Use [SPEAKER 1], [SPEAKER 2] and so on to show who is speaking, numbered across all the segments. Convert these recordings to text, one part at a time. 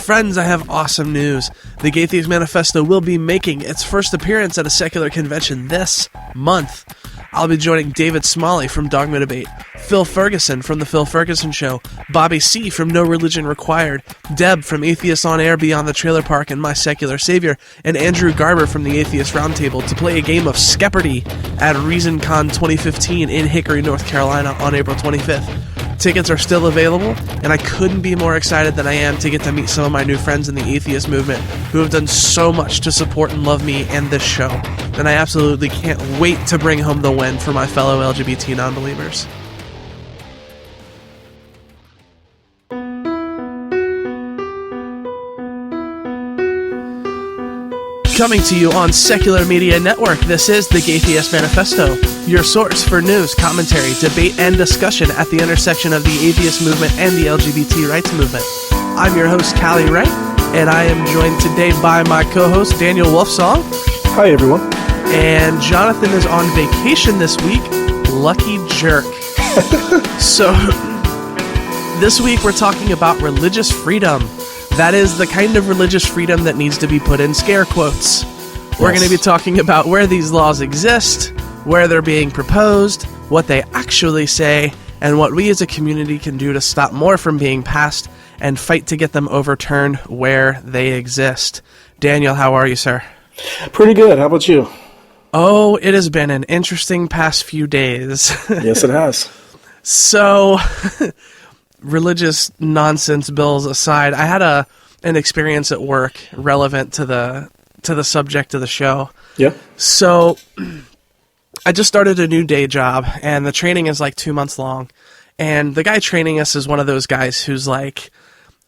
[SPEAKER 1] Friends, I have awesome news. The Gay Theist Manifesto will be making its first appearance at a secular convention this month. I'll be joining David Smalley from Dogma Debate, Phil Ferguson from The Phil Ferguson Show, Bobby C. from No Religion Required, Deb from Atheists on Air Beyond the Trailer Park and My Secular Savior, and Andrew Garber from the Atheist Roundtable to play a game of Skepperty at ReasonCon 2015 in Hickory, North Carolina on April 25th. Tickets are still available, and I couldn't be more excited than I am to get to meet some of my new friends in the atheist movement who have done so much to support and love me and this show. And I absolutely can't wait to bring home the win for my fellow LGBT non-believers. Coming to you on Secular Media Network, this is the Gay Theist Manifesto, your source for news, commentary, debate, and discussion at the intersection of the atheist movement and the LGBT rights movement. I'm your host, Callie Wright, and I am joined today by my co-host, Daniel Wolfsong.
[SPEAKER 2] Hi, everyone.
[SPEAKER 1] And Jonathan is on vacation this week. Lucky jerk. So, this week we're talking about religious freedom. That is the kind of religious freedom that needs to be put in scare quotes. We're going to be talking about where these laws exist, where they're being proposed, what they actually say, and what we as a community can do to stop more from being passed and fight to get them overturned where they exist. Daniel, how are you, sir?
[SPEAKER 2] Pretty good. How about you?
[SPEAKER 1] Oh, it has been an interesting past few days.
[SPEAKER 2] Yes, it has.
[SPEAKER 1] So, religious nonsense bills aside, I had an experience at work relevant to the subject of the show.
[SPEAKER 2] Yeah.
[SPEAKER 1] So, I just started a new day job, and the training is like 2 months long. And the guy training us is one of those guys who's like,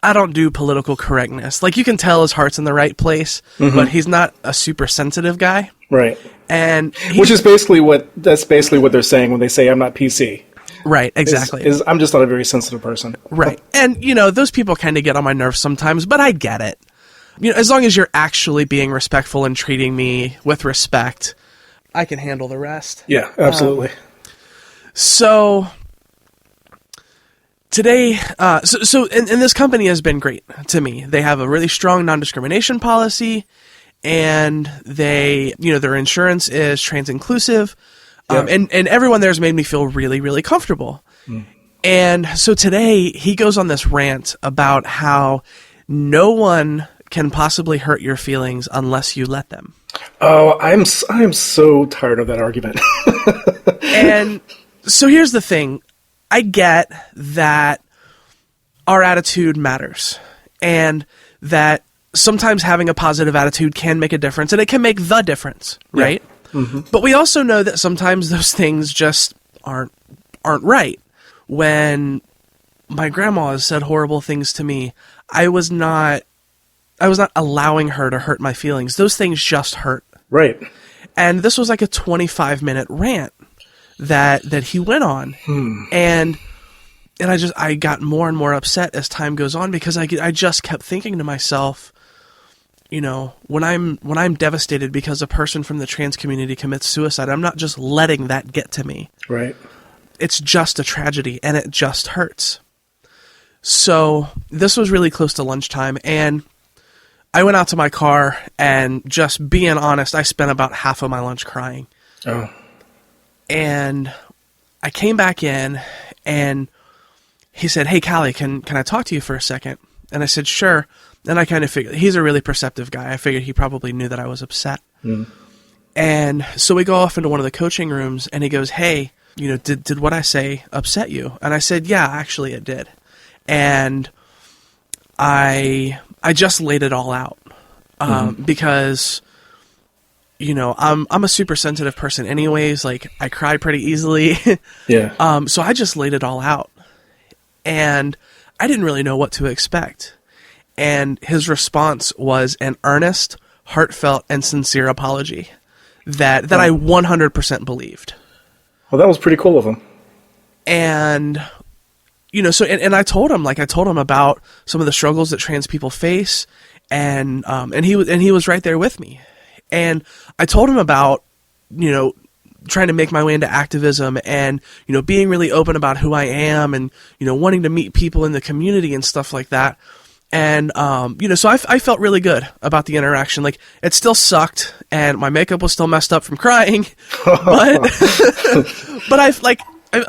[SPEAKER 1] I don't do political correctness. Like, you can tell his heart's in the right place, but he's not a super sensitive guy.
[SPEAKER 2] Right.
[SPEAKER 1] And
[SPEAKER 2] which is basically what they're saying when they say I'm not PC.
[SPEAKER 1] Right, exactly.
[SPEAKER 2] I'm just not a very sensitive person.
[SPEAKER 1] Right. And, those people kind of get on my nerves sometimes, but I get it. As long as you're actually being respectful and treating me with respect, I can handle the rest.
[SPEAKER 2] Yeah, absolutely.
[SPEAKER 1] So, today, and this company has been great to me. They have a really strong non-discrimination policy, and they, their insurance is trans-inclusive. And everyone there has made me feel really, really comfortable. And so today, he goes on this rant about how no one can possibly hurt your feelings unless you let them.
[SPEAKER 2] Oh, I'm so tired of that argument.
[SPEAKER 1] And so here's the thing. I get that our attitude matters, and that sometimes having a positive attitude can make a difference, and it can make the difference, right? Yeah. But we also know that sometimes those things just aren't right. When my grandma has said horrible things to me, I was not allowing her to hurt my feelings. Those things just hurt.
[SPEAKER 2] Right.
[SPEAKER 1] And this was like a 25-minute rant that he went on. And I got more and more upset as time goes on, because I just kept thinking to myself, when I'm devastated because a person from the trans community commits suicide, I'm not just letting that get to me.
[SPEAKER 2] Right.
[SPEAKER 1] It's just a tragedy, and it just hurts. So this was really close to lunchtime, and I went out to my car, and just being honest, I spent about half of my lunch crying.
[SPEAKER 2] Oh.
[SPEAKER 1] And I came back in, and he said, "Hey, Callie, can I talk to you for a second?" And I said, "Sure." And I kind of figured, he's a really perceptive guy. I figured he probably knew that I was upset. And so we go off into one of the coaching rooms, and he goes, "Hey, did what I say upset you?" And I said, "Yeah, actually it did." And I just laid it all out. Because, I'm a super sensitive person anyways. Like, I cry pretty easily.
[SPEAKER 2] Yeah.
[SPEAKER 1] So I just laid it all out. And I didn't really know what to expect. And his response was an earnest, heartfelt, and sincere apology that I 100% believed.
[SPEAKER 2] Well, that was pretty cool of him.
[SPEAKER 1] And, and I told him about some of the struggles that trans people face, and he was right there with me. And I told him about, trying to make my way into activism, and, being really open about who I am, and, wanting to meet people in the community and stuff like that. And, so I felt really good about the interaction. Like, it still sucked, and my makeup was still messed up from crying, but,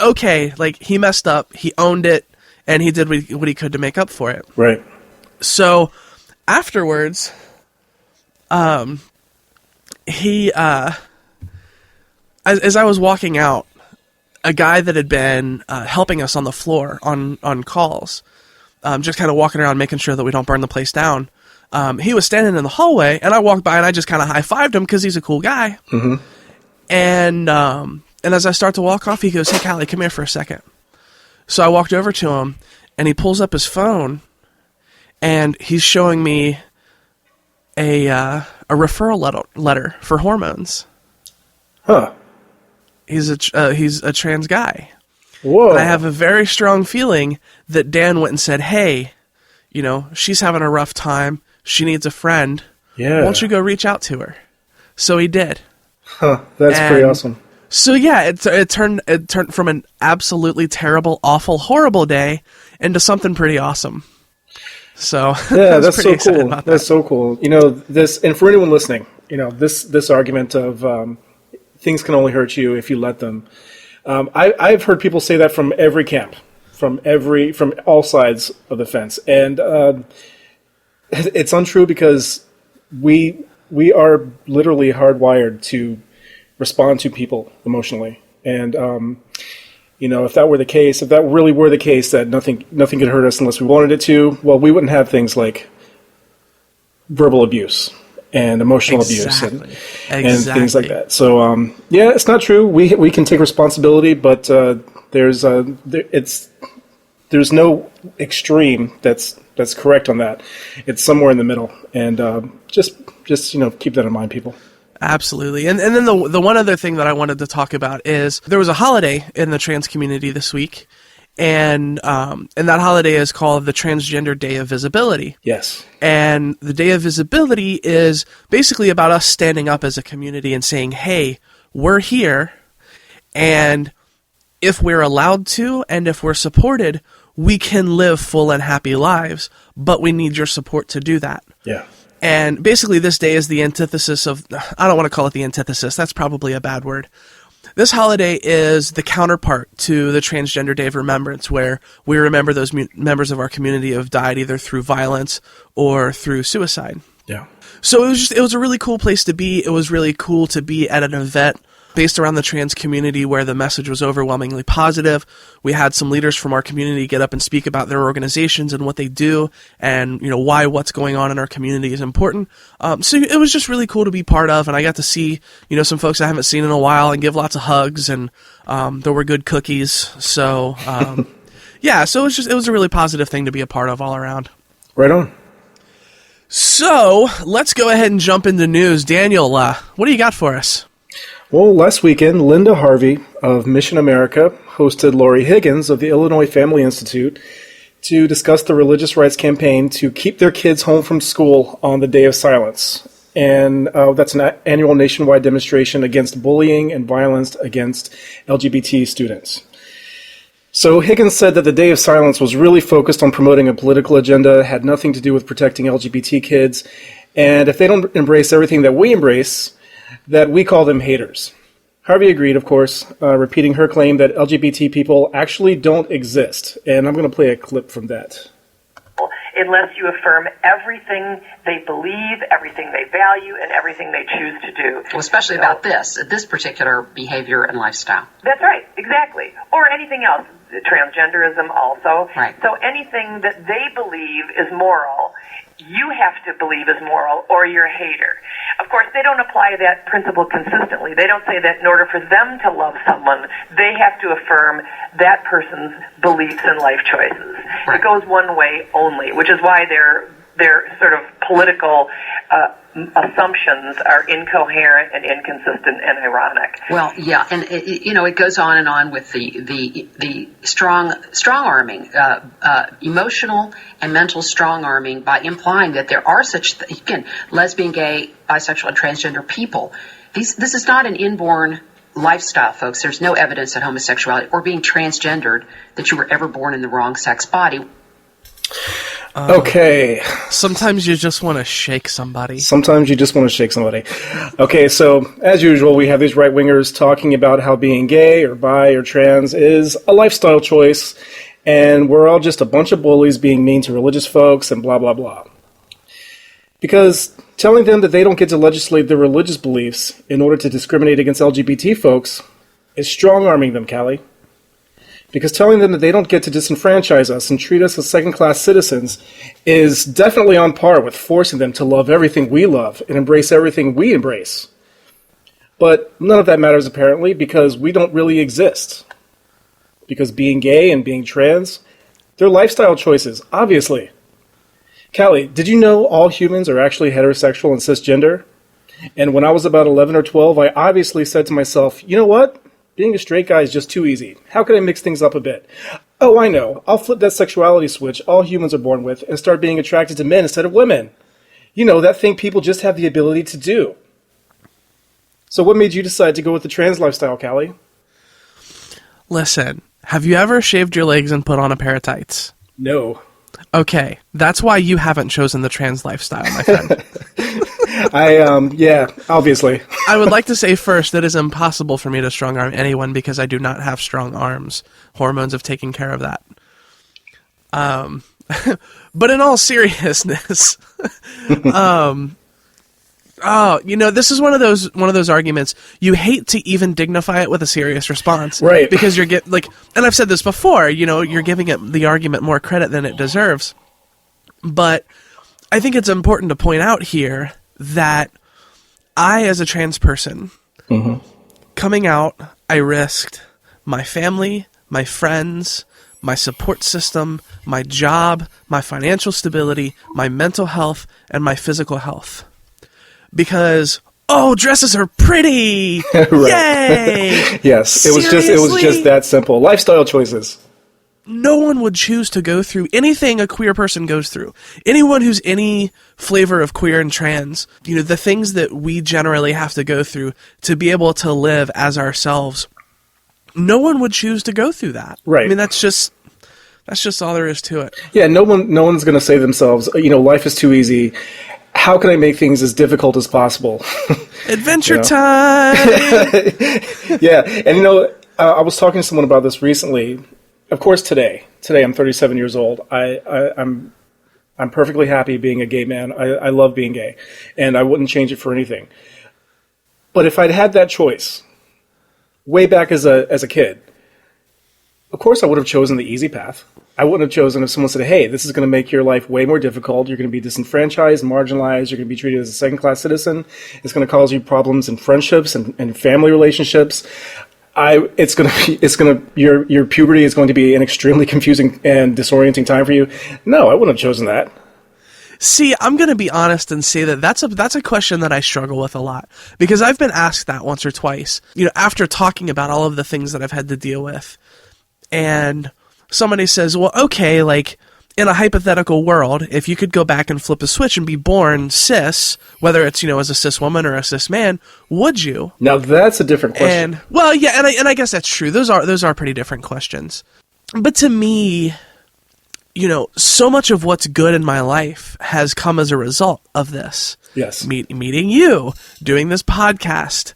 [SPEAKER 1] okay, like, he messed up, he owned it, and he did what he could to make up for it.
[SPEAKER 2] Right.
[SPEAKER 1] So, afterwards, he, as I was walking out, a guy that had been helping us on the floor on calls, just kind of walking around making sure that we don't burn the place down, he was standing in the hallway, and I walked by and I just kind of high-fived him because he's a cool guy.
[SPEAKER 2] Mm-hmm.
[SPEAKER 1] And as I start to walk off, he goes, "Hey, Callie, come here for a second." So I walked over to him, and he pulls up his phone, and he's showing me a referral letter for hormones.
[SPEAKER 2] Huh.
[SPEAKER 1] He's a trans guy.
[SPEAKER 2] Whoa.
[SPEAKER 1] And I have a very strong feeling that Dan went and said, "Hey, she's having a rough time. She needs a friend.
[SPEAKER 2] Yeah.
[SPEAKER 1] Why don't you go reach out to her?" So he did.
[SPEAKER 2] Huh. That's pretty awesome.
[SPEAKER 1] So yeah, it turned from an absolutely terrible, awful, horrible day into something pretty awesome. So
[SPEAKER 2] yeah, that's so cool. That's so cool. This, and for anyone listening, this argument of things can only hurt you if you let them. I've heard people say that from every camp, from all sides of the fence, and it's untrue because we are literally hardwired to respond to people emotionally, and if that were the case, if that really were the case, that nothing could hurt us unless we wanted it to, well, we wouldn't have things like verbal abuse and emotional abuse and things like that. So yeah, it's not true. We can take responsibility, but there's no extreme that's correct on that. It's somewhere in the middle, and just keep that in mind, people.
[SPEAKER 1] Absolutely. And then the one other thing that I wanted to talk about is there was a holiday in the trans community this week, and that holiday is called the Transgender Day of Visibility.
[SPEAKER 2] Yes. And
[SPEAKER 1] the Day of Visibility is basically about us standing up as a community and saying, "Hey, we're here, and if we're allowed to and if we're supported, we can live full and happy lives, but we need your support to do that."
[SPEAKER 2] Yeah.
[SPEAKER 1] And basically this day is the antithesis of, I don't want to call it the antithesis, that's probably a bad word. This holiday is the counterpart to the Transgender Day of Remembrance, where we remember those members of our community who have died either through violence or through suicide.
[SPEAKER 2] Yeah.
[SPEAKER 1] So it was a really cool place to be. It was really cool to be at an event based around the trans community where the message was overwhelmingly positive. We had some leaders from our community get up and speak about their organizations and what they do, and why what's going on in our community is important. So it was just really cool to be part of, and I got to see some folks I haven't seen in a while and give lots of hugs, and there were good cookies. So yeah, so it was a really positive thing to be a part of all around.
[SPEAKER 2] Right on.
[SPEAKER 1] So let's go ahead and jump into news. Daniel, what do you got for us?
[SPEAKER 2] Well, last weekend, Linda Harvey of Mission America hosted Lori Higgins of the Illinois Family Institute to discuss the religious rights campaign to keep their kids home from school on the Day of Silence. And that's an annual nationwide demonstration against bullying and violence against LGBT students. So Higgins said that the Day of Silence was really focused on promoting a political agenda, had nothing to do with protecting LGBT kids, and if they don't embrace everything that we embrace, that we call them haters. Harvey agreed, of course, repeating her claim that LGBT people actually don't exist. And I'm going to play a clip from that.
[SPEAKER 3] Unless you affirm everything they believe, everything they value, and everything they choose to do.
[SPEAKER 4] Well, especially about this particular behavior and lifestyle.
[SPEAKER 3] That's right, exactly. Or anything else, transgenderism also.
[SPEAKER 4] Right.
[SPEAKER 3] So anything that they believe is moral, you have to believe is moral, or you're a hater. Of course, they don't apply that principle consistently. They don't say that in order for them to love someone, they have to affirm that person's beliefs and life choices.
[SPEAKER 4] Right.
[SPEAKER 3] It goes one way only, which is why their sort of political assumptions are incoherent and inconsistent and ironic.
[SPEAKER 4] Well, yeah, and it goes on and on with the strong arming, emotional and mental strong arming by implying that there are such again lesbian, gay, bisexual, and transgender people. This is not an inborn lifestyle, folks. There's no evidence that homosexuality or being transgendered that you were ever born in the wrong sex body.
[SPEAKER 2] Okay.
[SPEAKER 1] Sometimes you just want to shake somebody.
[SPEAKER 2] Sometimes you just want to shake somebody. Okay, so as usual, we have these right-wingers talking about how being gay or bi or trans is a lifestyle choice, and we're all just a bunch of bullies being mean to religious folks and blah, blah, blah. Because telling them that they don't get to legislate their religious beliefs in order to discriminate against LGBT folks is strong-arming them, Callie. Because telling them that they don't get to disenfranchise us and treat us as second-class citizens is definitely on par with forcing them to love everything we love and embrace everything we embrace. But none of that matters, apparently, because we don't really exist. Because being gay and being trans, they're lifestyle choices, obviously. Callie, did you know all humans are actually heterosexual and cisgender? And when I was about 11 or 12, I obviously said to myself, you know what? Being a straight guy is just too easy. How can I mix things up a bit? Oh, I know. I'll flip that sexuality switch all humans are born with and start being attracted to men instead of women. You know, that thing people just have the ability to do. So what made you decide to go with the trans lifestyle, Callie?
[SPEAKER 1] Listen, have you ever shaved your legs and put on a pair of tights?
[SPEAKER 2] No.
[SPEAKER 1] Okay, that's why you haven't chosen the trans lifestyle, my friend.
[SPEAKER 2] Yeah, obviously.
[SPEAKER 1] I would like to say first that it is impossible for me to strong arm anyone because I do not have strong arms. Hormones have taken care of that. But in all seriousness, this is one of those arguments you hate to even dignify it with a serious response,
[SPEAKER 2] right? Because
[SPEAKER 1] and I've said this before. You're giving it the argument more credit than it deserves. But I think it's important to point out here that I, as a trans person, coming out, I risked my family, my friends, my support system, my job, my financial stability, my mental health, and my physical health. Because, dresses are pretty!
[SPEAKER 2] Right.
[SPEAKER 1] Yay!
[SPEAKER 2] Yes, it was just that simple. Lifestyle choices.
[SPEAKER 1] No one would choose to go through anything a queer person goes through. Anyone who's any flavor of queer and trans, the things that we generally have to go through to be able to live as ourselves, no one would choose to go through that.
[SPEAKER 2] Right.
[SPEAKER 1] I mean, that's just all there is to it.
[SPEAKER 2] Yeah, no one's going to say to themselves, life is too easy. How can I make things as difficult as possible?
[SPEAKER 1] Adventure time!
[SPEAKER 2] Yeah, and I was talking to someone about this recently. Of course, today I'm 37 years old. I'm perfectly happy being a gay man. I love being gay, and I wouldn't change it for anything. But if I'd had that choice way back as a kid, of course I would have chosen the easy path. I wouldn't have chosen if someone said, hey, this is going to make your life way more difficult. You're going to be disenfranchised, marginalized. You're going to be treated as a second-class citizen. It's going to cause you problems in friendships and family relationships. Your puberty is going to be an extremely confusing and disorienting time for you. No, I wouldn't have chosen that.
[SPEAKER 1] See, I'm going to be honest and say that that's a question that I struggle with a lot, because I've been asked that once or twice, after talking about all of the things that I've had to deal with. And somebody says, well, okay, like, in a hypothetical world, if you could go back and flip a switch and be born cis, whether it's, as a cis woman or a cis man, would you?
[SPEAKER 2] Now that's a different question.
[SPEAKER 1] And, well, yeah, and I guess that's true. Those are pretty different questions. But to me, so much of what's good in my life has come as a result of this.
[SPEAKER 2] Yes.
[SPEAKER 1] Meeting you, doing this podcast,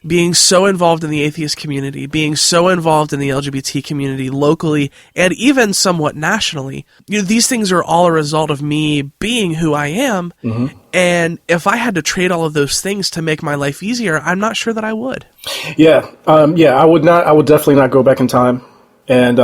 [SPEAKER 1] being so involved in the atheist community, being so involved in the LGBT community locally and even somewhat nationally. These things are all a result of me being who I am. Mm-hmm. And if I had to trade all of those things to make my life easier, I'm not sure that I would.
[SPEAKER 2] Yeah. I would not. I would definitely not go back in time. And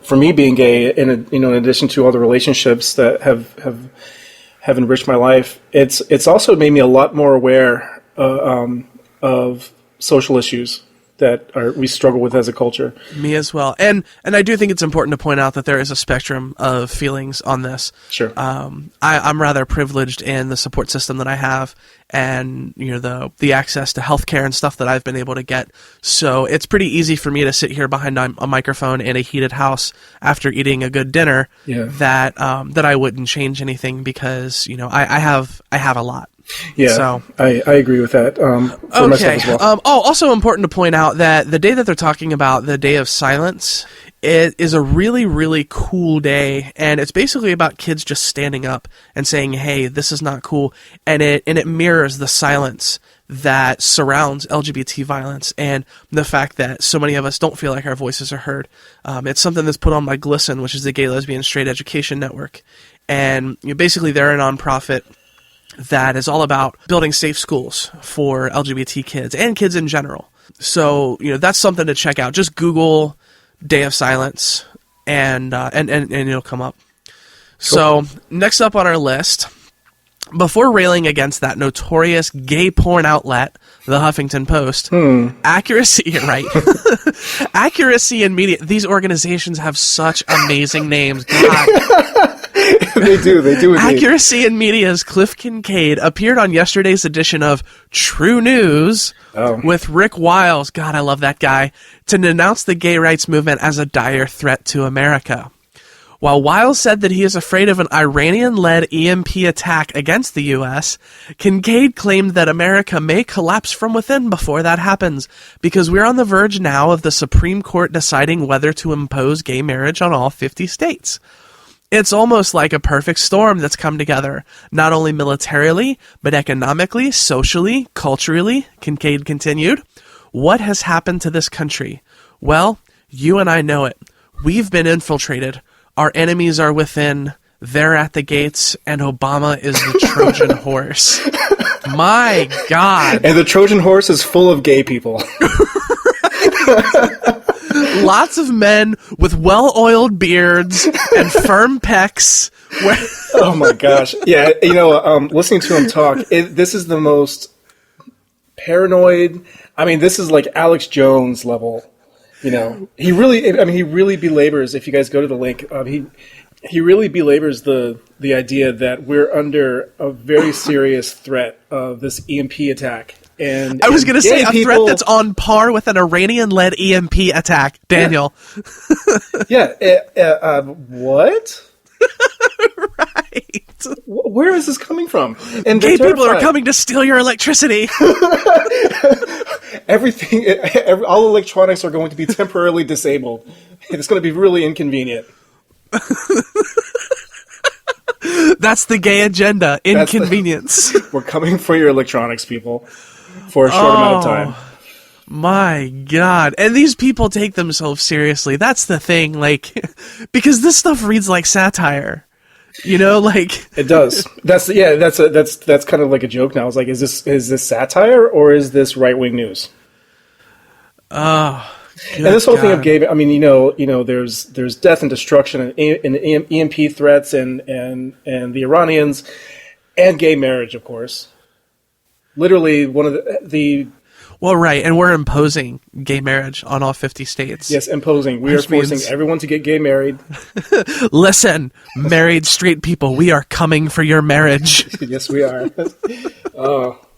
[SPEAKER 2] for me, being gay, in addition to all the relationships that have enriched my life, it's also made me a lot more aware of social issues that we struggle with as a culture.
[SPEAKER 1] Me as well. And I do think it's important to point out that there is a spectrum of feelings on this.
[SPEAKER 2] Sure.
[SPEAKER 1] I'm rather privileged in the support system that I have, and the access to healthcare and stuff that I've been able to get. So it's pretty easy for me to sit here behind a microphone in a heated house after eating a good dinner.
[SPEAKER 2] Yeah.
[SPEAKER 1] That I wouldn't change anything because I have a lot.
[SPEAKER 2] Yeah,
[SPEAKER 1] so,
[SPEAKER 2] I agree with that. For myself as well.
[SPEAKER 1] Also important to point out that the day that they're talking about, the day of silence, It is a really, really cool day, and it's basically about kids just standing up and saying, hey, this is not cool, and it mirrors the silence that surrounds LGBT violence and the fact that so many of us don't feel like our voices are heard. It's something that's put on by GLSEN, which is the Gay, Lesbian, Straight Education Network, and basically they're a nonprofit that is all about building safe schools for LGBT kids and kids in general. So, that's something to check out. Just Google Day of Silence and it'll come up. Cool. So, next up on our list, before railing against that notorious gay porn outlet, the Huffington Post, accuracy, right? Accuracy in media. These organizations have such amazing names. God.
[SPEAKER 2] They do.
[SPEAKER 1] Accuracy in Media's Cliff Kincaid appeared on yesterday's edition of True News with Rick Wiles, God, I love that guy, to denounce the gay rights movement as a dire threat to America. While Wiles said that he is afraid of an Iranian-led EMP attack against the U.S., Kincaid claimed that America may collapse from within before that happens, because we're on the verge now of the Supreme Court deciding whether to impose gay marriage on all 50 states. It's almost like a perfect storm that's come together, not only militarily, but economically, socially, culturally, Kincaid continued. What has happened to this country? Well, you and I know it. We've been infiltrated. Our enemies are within, they're at the gates, and Obama is the Trojan horse. My God.
[SPEAKER 2] And the Trojan horse is full of gay people.
[SPEAKER 1] Lots of men with well-oiled beards and firm pecs.
[SPEAKER 2] Oh my gosh. Yeah, listening to him talk, this is the most paranoid. I mean, this is like Alex Jones level. He really belabors, if you guys go to the link, he really belabors the idea that we're under a very serious threat of this EMP attack. And
[SPEAKER 1] I was going to say a threat that's on par with an Iranian-led EMP attack, Daniel.
[SPEAKER 2] Yeah. What?
[SPEAKER 1] Right.
[SPEAKER 2] Where is this coming from?
[SPEAKER 1] And gay people are coming to steal your electricity.
[SPEAKER 2] Everything, all electronics are going to be temporarily disabled. It's going to be really inconvenient.
[SPEAKER 1] That's the gay agenda. Inconvenience.
[SPEAKER 2] We're coming for your electronics, people, for a short amount of time.
[SPEAKER 1] My God. And these people take themselves seriously. That's the thing, because this stuff reads like satire. It
[SPEAKER 2] does. That's kind of like a joke now. It's like, is this satire or is this right-wing news?
[SPEAKER 1] Oh,
[SPEAKER 2] and this whole thing of gay, there's death and destruction and EMP threats and the Iranians and gay marriage, of course. Literally one of the
[SPEAKER 1] well, right, and we're imposing gay marriage on all 50 states.
[SPEAKER 2] Yes, imposing. We are forcing everyone to get gay married.
[SPEAKER 1] Listen, married straight people, we are coming for your marriage.
[SPEAKER 2] Yes, we are.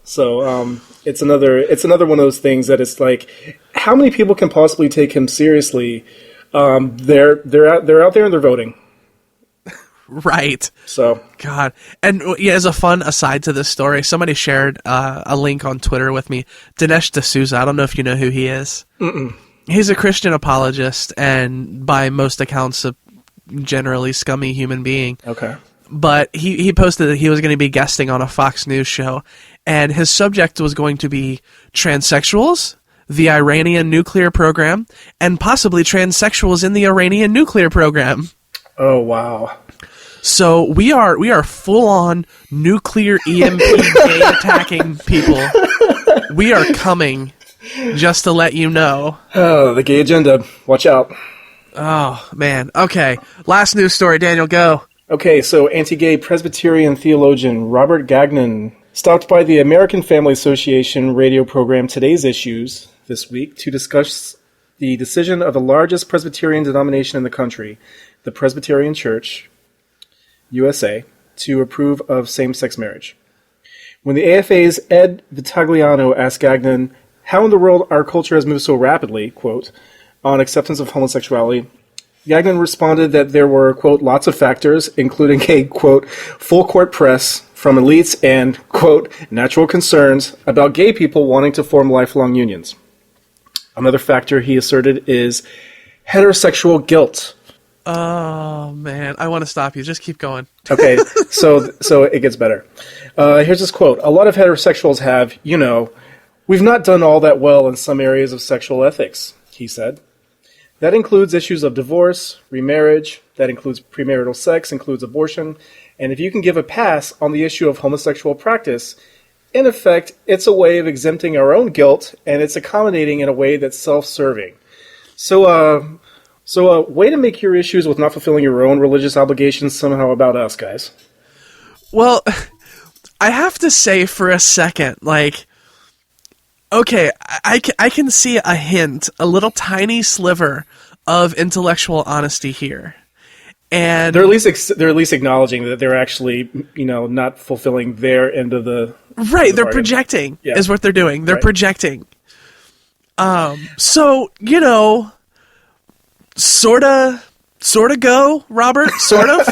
[SPEAKER 2] So it's another one of those things that it's like, how many people can possibly take him seriously? They're out there and they're voting.
[SPEAKER 1] Right.
[SPEAKER 2] So
[SPEAKER 1] God. And as a fun aside to this story, somebody shared a link on Twitter with me. Dinesh D'Souza. I don't know if you know who he is.
[SPEAKER 2] Mm-mm.
[SPEAKER 1] He's a Christian apologist and by most accounts a generally scummy human being.
[SPEAKER 2] Okay.
[SPEAKER 1] But he posted that he was going to be guesting on a Fox News show, and his subject was going to be transsexuals, the Iranian nuclear program, and possibly transsexuals in the Iranian nuclear program.
[SPEAKER 2] Oh, wow.
[SPEAKER 1] So we are full on nuclear EMP gay attacking people. We are coming, just to let you know.
[SPEAKER 2] Oh, the gay agenda. Watch out.
[SPEAKER 1] Oh, man. Okay. Last news story. Daniel, go.
[SPEAKER 2] Okay, so anti-gay Presbyterian theologian Robert Gagnon stopped by the American Family Association radio program Today's Issues this week to discuss the decision of the largest Presbyterian denomination in the country, the Presbyterian Church, USA, to approve of same-sex marriage. When the AFA's Ed Vitagliano asked Gagnon how in the world our culture has moved so rapidly, quote, on acceptance of homosexuality, Gagnon responded that there were, quote, lots of factors, including a, quote, full-court press from elites and, quote, natural concerns about gay people wanting to form lifelong unions. Another factor, he asserted, is heterosexual guilt.
[SPEAKER 1] Oh, man. I want to stop you. Just keep going.
[SPEAKER 2] Okay, so it gets better. Here's this quote. A lot of heterosexuals have, we've not done all that well in some areas of sexual ethics, he said. That includes issues of divorce, remarriage, that includes premarital sex, includes abortion, and if you can give a pass on the issue of homosexual practice, in effect, it's a way of exempting our own guilt, and it's accommodating in a way that's self-serving. So a way to make your issues with not fulfilling your own religious obligations somehow about us, guys.
[SPEAKER 1] Well, I have to say for a second, okay, I can see a hint, a little tiny sliver of intellectual honesty here. And
[SPEAKER 2] they're at least acknowledging that they're actually, not fulfilling their end of the
[SPEAKER 1] right. They're projecting is what they're doing. They're projecting. So sort of go, Robert. Sort of.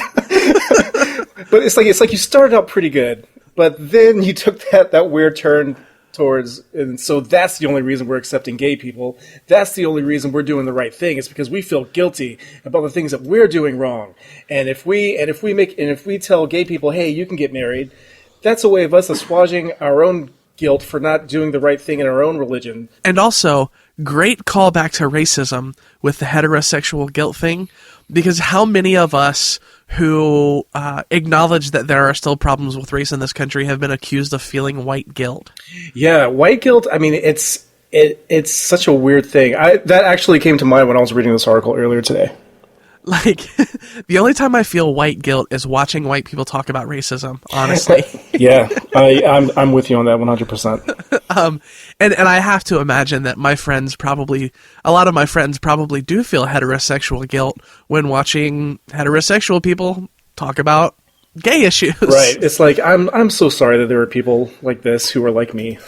[SPEAKER 2] But it's like you started out pretty good, but then you took that weird turn towards, and so that's the only reason we're accepting gay people. That's the only reason we're doing the right thing. It's because we feel guilty about the things that we're doing wrong. And if we tell gay people, hey, you can get married, that's a way of us assuaging our own guilt for not doing the right thing in our own religion.
[SPEAKER 1] And also, great callback to racism with the heterosexual guilt thing, because how many of us who acknowledge that there are still problems with race in this country have been accused of feeling white guilt?
[SPEAKER 2] Yeah, white guilt, I mean, it's such a weird thing. That actually came to mind when I was reading this article earlier today.
[SPEAKER 1] The only time I feel white guilt is watching white people talk about racism, honestly.
[SPEAKER 2] Yeah, I'm with you on that 100%.
[SPEAKER 1] And I have to imagine that a lot of my friends probably do feel heterosexual guilt when watching heterosexual people talk about gay issues.
[SPEAKER 2] Right. It's like, I'm so sorry that there are people like this who are like me.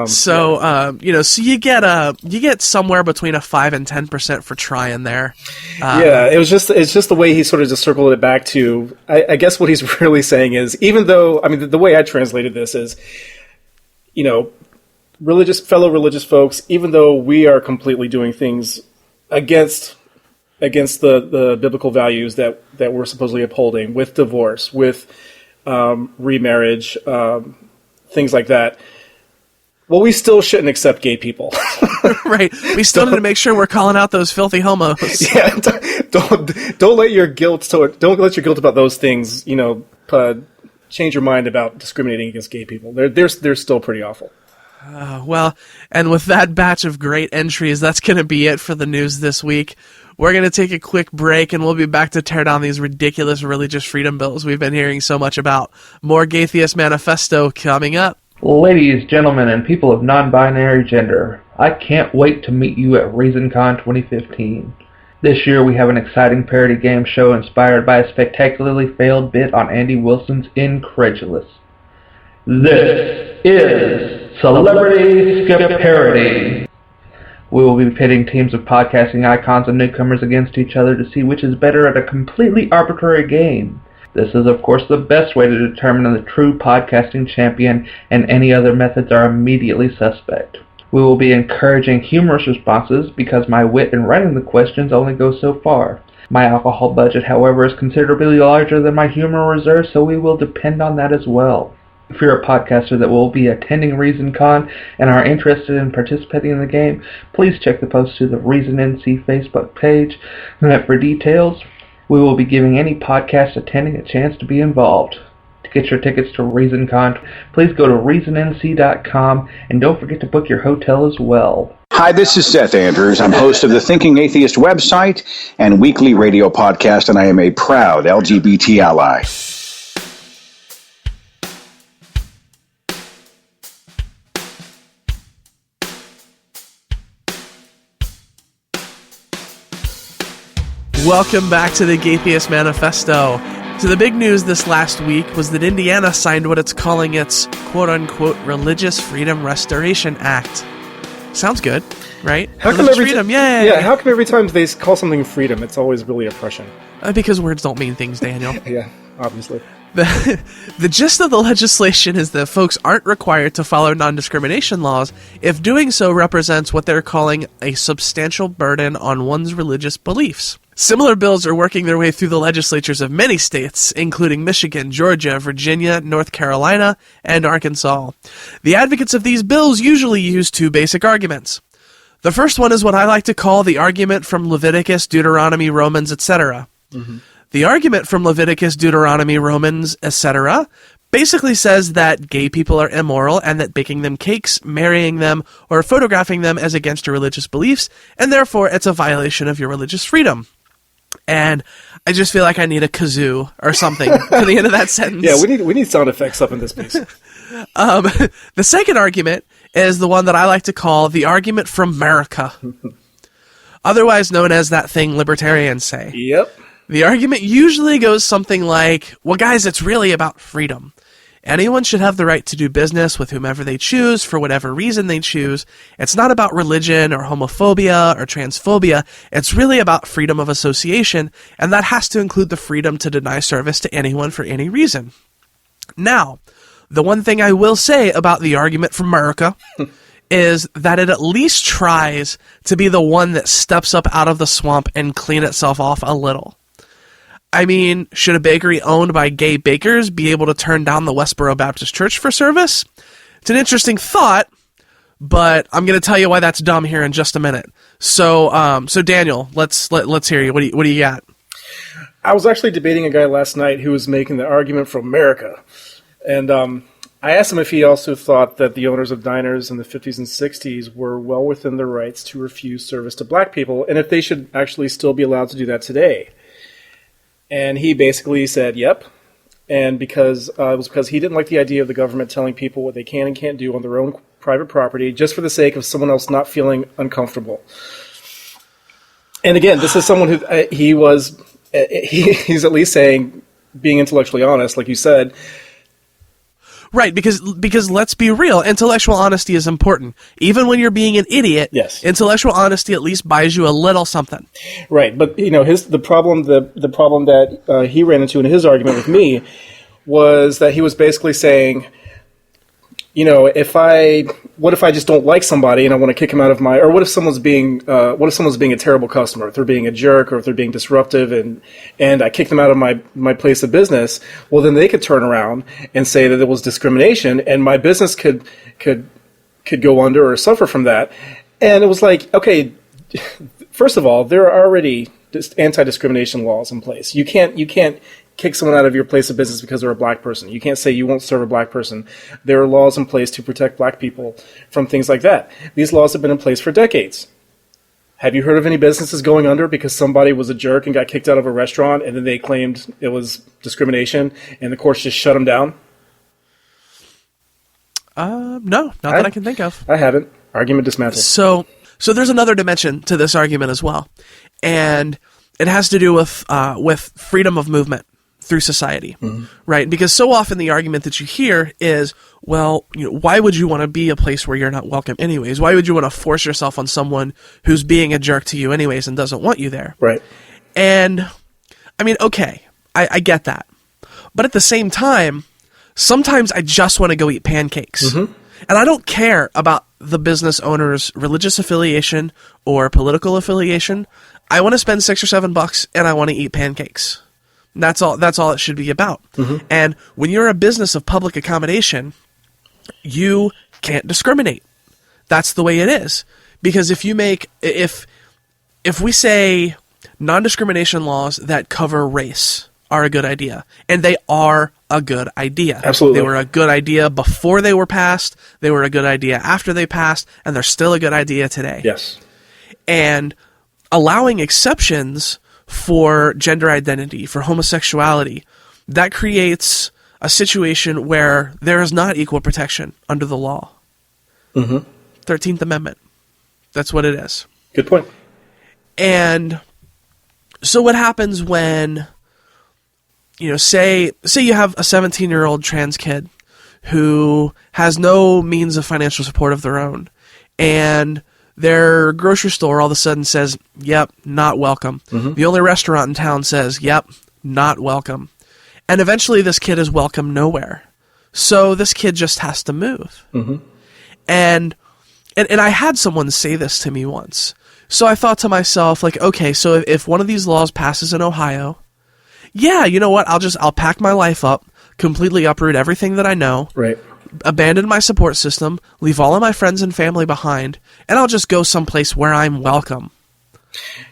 [SPEAKER 1] So you get somewhere between a 5 and 10% for trying there.
[SPEAKER 2] It's just the way he sort of just circled it back to, I guess what he's really saying is, even though, I mean, the way I translated this is, fellow religious folks, even though we are completely doing things against the biblical values that we're supposedly upholding, with divorce, with remarriage, things like that, well, we still shouldn't accept gay people.
[SPEAKER 1] Right. We still need to make sure we're calling out those filthy homos.
[SPEAKER 2] Yeah. Don't let your guilt about those things, change your mind about discriminating against gay people. They're still pretty awful.
[SPEAKER 1] Well, and with that batch of great entries, that's going to be it for the news this week. We're going to take a quick break, and we'll be back to tear down these ridiculous religious freedom bills we've been hearing so much about. More Gaytheist Manifesto coming up.
[SPEAKER 5] Ladies, gentlemen, and people of non-binary gender, I can't wait to meet you at ReasonCon 2015. This year we have an exciting parody game show inspired by a spectacularly failed bit on Andy Wilson's Incredulous. This is Celebrity Skip Parody. We will be pitting teams of podcasting icons and newcomers against each other to see which is better at a completely arbitrary game. This is, of course, the best way to determine the true podcasting champion, and any other methods are immediately suspect. We will be encouraging humorous responses because my wit in writing the questions only goes so far. My alcohol budget, however, is considerably larger than my humor reserve, so we will depend on that as well. If you're a podcaster that will be attending ReasonCon and are interested in participating in the game, please check the post to the Reason NC Facebook page for details. We will be giving any podcast attending a chance to be involved. To get your tickets to ReasonCon, please go to reasonnc.com and don't forget to book your hotel as well.
[SPEAKER 6] Hi, this is Seth Andrews. I'm host of the Thinking Atheist website and weekly radio podcast, and I am a proud LGBT ally.
[SPEAKER 1] Welcome back to the Gaytheist Manifesto. So the big news this last week was that Indiana signed what it's calling its quote-unquote Religious Freedom Restoration Act. Sounds good, right?
[SPEAKER 2] How come how come every time they call something freedom, it's always really oppression?
[SPEAKER 1] Because words don't mean things, Daniel.
[SPEAKER 2] Yeah, obviously.
[SPEAKER 1] The gist of the legislation is that folks aren't required to follow non-discrimination laws if doing so represents what they're calling a substantial burden on one's religious beliefs. Similar bills are working their way through the legislatures of many states, including Michigan, Georgia, Virginia, North Carolina, and Arkansas. The advocates of these bills usually use two basic arguments. The first one is what I like to call the argument from Leviticus, Deuteronomy, Romans, etc. Mm-hmm. The argument from Leviticus, Deuteronomy, Romans, etc. basically says that gay people are immoral and that baking them cakes, marrying them, or photographing them is against your religious beliefs, and therefore it's a violation of your religious freedom. And I just feel like I need a kazoo or something to the end of that sentence.
[SPEAKER 2] Yeah, we need sound effects up in this piece.
[SPEAKER 1] The second argument is the one that I like to call the argument from America, otherwise known as that thing libertarians say.
[SPEAKER 2] Yep.
[SPEAKER 1] The argument usually goes something like, well, guys, it's really about freedom. Anyone should have the right to do business with whomever they choose for whatever reason they choose. It's not about religion or homophobia or transphobia. It's really about freedom of association, and that has to include the freedom to deny service to anyone for any reason. Now, the one thing I will say about the argument from America is that it at least tries to be the one that steps up out of the swamp and clean itself off a little. I mean, should a bakery owned by gay bakers be able to turn down the Westboro Baptist Church for service? It's an interesting thought, but I'm going to tell you why that's dumb here in just a minute. So Daniel, let's hear you. What do you got?
[SPEAKER 2] I was actually debating a guy last night who was making the argument from America, and I asked him if he also thought that the owners of diners in the 50s and 60s were well within their rights to refuse service to black people, and if they should actually still be allowed to do that today. And he basically said, yep. And it was because he didn't like the idea of the government telling people what they can and can't do on their own private property just for the sake of someone else not feeling uncomfortable. And again, this is someone who he's at least saying, being intellectually honest, like you said.
[SPEAKER 1] Right, because let's be real, intellectual honesty is important. Even when you're being an idiot,
[SPEAKER 2] yes,
[SPEAKER 1] intellectual honesty at least buys you a little something.
[SPEAKER 2] Right, but the problem that he ran into in his argument with me was that he was basically saying, what if I just don't like somebody and I want to kick him out of or what if someone's being a terrible customer, if they're being a jerk or if they're being disruptive and I kick them out of my place of business, well then they could turn around and say that it was discrimination and my business could go under or suffer from that. And it was like, okay, first of all, there are already anti-discrimination laws in place. You can't kick someone out of your place of business because they're a black person. You can't say you won't serve a black person. There are laws in place to protect black people from things like that. These laws have been in place for decades. Have you heard of any businesses going under because somebody was a jerk and got kicked out of a restaurant and then they claimed it was discrimination and the courts just shut them down?
[SPEAKER 1] No, not that I can think of.
[SPEAKER 2] I haven't. Argument dismantled.
[SPEAKER 1] So there's another dimension to this argument as well. And it has to do with freedom of movement through society, right? Because so often the argument that you hear is, well, why would you want to be a place where you're not welcome anyways? Why would you want to force yourself on someone who's being a jerk to you anyways and doesn't want you there?
[SPEAKER 2] Right.
[SPEAKER 1] And, I mean, okay, I get that. But at the same time, sometimes I just want to go eat pancakes. Mm-hmm. And I don't care about the business owner's religious affiliation or political affiliation. I want to spend $6 or $7 and I want to eat pancakes. That's all it should be about. Mm-hmm. And when you're a business of public accommodation, you can't discriminate. That's the way it is. Because if we say non-discrimination laws that cover race are a good idea, and they are a good idea.
[SPEAKER 2] Absolutely.
[SPEAKER 1] They were a good idea before they were passed, they were a good idea after they passed, and they're still a good idea today.
[SPEAKER 2] Yes. And
[SPEAKER 1] allowing exceptions for gender identity, for homosexuality, that creates a situation where there is not equal protection under the law. Mm-hmm. 13th Amendment. That's what it is.
[SPEAKER 2] Good point.
[SPEAKER 1] And so what happens when, say you have a 17-year-old trans kid who has no means of financial support of their own, and their grocery store all of a sudden says, yep, not welcome. Mm-hmm. The only restaurant in town says, yep, not welcome. And eventually this kid is welcome nowhere. So this kid just has to move.
[SPEAKER 2] Mm-hmm.
[SPEAKER 1] And I had someone say this to me once. So I thought to myself, like, okay, so if one of these laws passes in Ohio, yeah, you know what? I'll pack my life up, completely uproot everything that I know,
[SPEAKER 2] right,
[SPEAKER 1] abandon my support system, leave all of my friends and family behind, and I'll just go someplace where I'm welcome.